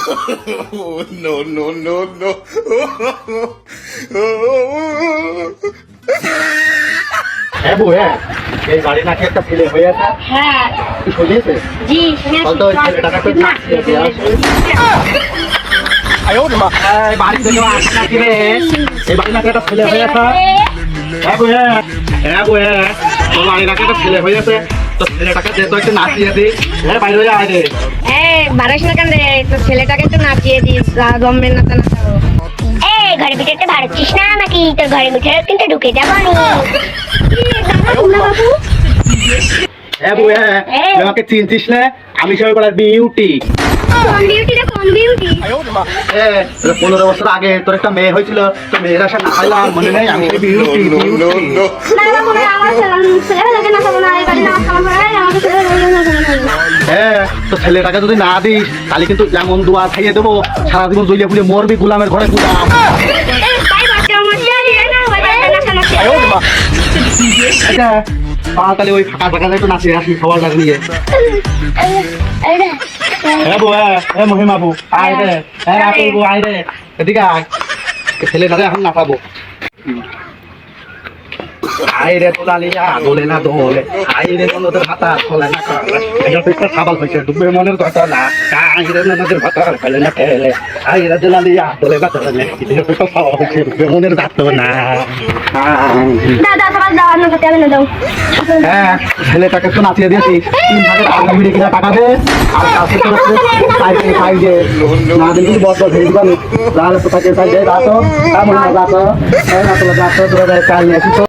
No, no, no, no. হ্যাঁ বউ, হ্যাঁ এই বাড়ি নাকি একটা ছেলে হয়ে আছে। হ্যাঁ কি শুনেছে? জি শুনেছি। বলতো ওই ছেলেটাকে একটু নাচিয়ে দিয়ে আসো। এই বাড়ি থেকে আসে নাকি রে? এই বাড়ি নাকি একটা ছেলে হয়ে আছে। হ্যাঁ বউ, হ্যাঁ হ্যাঁ বউ, হ্যাঁ তোর বাড়ি নাকি একটা ছেলে হয়ে আছে। তো ছেলেটাকে দে তো একটু নাচিয়ে দি। হ্যাঁ বাইরে হয়ে আয় রে। বারোশ না কেন রে, তো ছেলেটাকে একটু নাচিয়ে দিস, গমের নাচা নাচাবো। ঘরের ভিতরটা ভাড়াচ্ছিস না নাকি তোর ঘরের ভিতরে কিন্তু ঢুকে যাবো আমি। বাবু হ্যাঁ বউ, হ্যাঁ তুই আমাকে চিনছিস না? আমি সবাই বলার বিউটি। কোন বিউটি রে, কোন বিউটি? 15 বছর আগে তোর একটা মেয়ে হয়েছিল, তো মেয়েরা সব নাচাইলাম মনে নেই? আমি beauty No, no, beauty. no. না বাবু, আমার ছেলেটাকে নাচাবো না, এই বাড়ি নাচ আমার ভাই, আমাকে ছেলেটাকে নাচাবো না। হ্যাঁ তো ছেলেটাকে যদি না দিস তাহলে কিন্তু যেমন দোয়া খাইয়ে দেবো, সারা জীবন জইলে ফুলে মরবি গোলামের ঘরে গোলাম। তাই বাচ্চা আমার দিয়ে না, ওই বাড়িতে নাচা নাচি। আচ্ছা তাহলে ওই ফাঁকা ফাঁকা একটু নাচিয়ে আসি সবার কাছে নিয়ে। হ্যাঁ বউ, হ্যাঁ মহিমা বউ, আয় রে। হ্যাঁ আপেল বউ, আয় রে, এদিকে আয়। ছেলেটাকে এখন নাচাবো। আয় রে তোলালিয়া দোলে না দোলে, আয় রে ননদের ভাতা খোলে না খোলে, এটা তো একটা সাবাল হয়েছে ডুবে মনের কথা না। আয় রে ননদের ভাতা খোলে না খেলে, আয় রে তোলালিয়া দোলে না দোলে, এটা তো একটা সাবাল হয়েছে ডুবে মনের দাঁত না। দাদা সকাল দাও, অন্য করতে হবে না, দাও। হ্যাঁ ছেলেটাকে তো নাচিয়ে দিয়েছি, 3 ভাগে টাকা মিলে কিনা টাকা দে, আর কাছে তো সাইডে না দিলে কিন্তু বড় ভেড়ে দিবানি, তাহলে তো তাকে সাইডে রাখো, এমন না রাখো, হ্যাঁ রাখো রাখো, তোরা কাল নিয়ে আসি তো।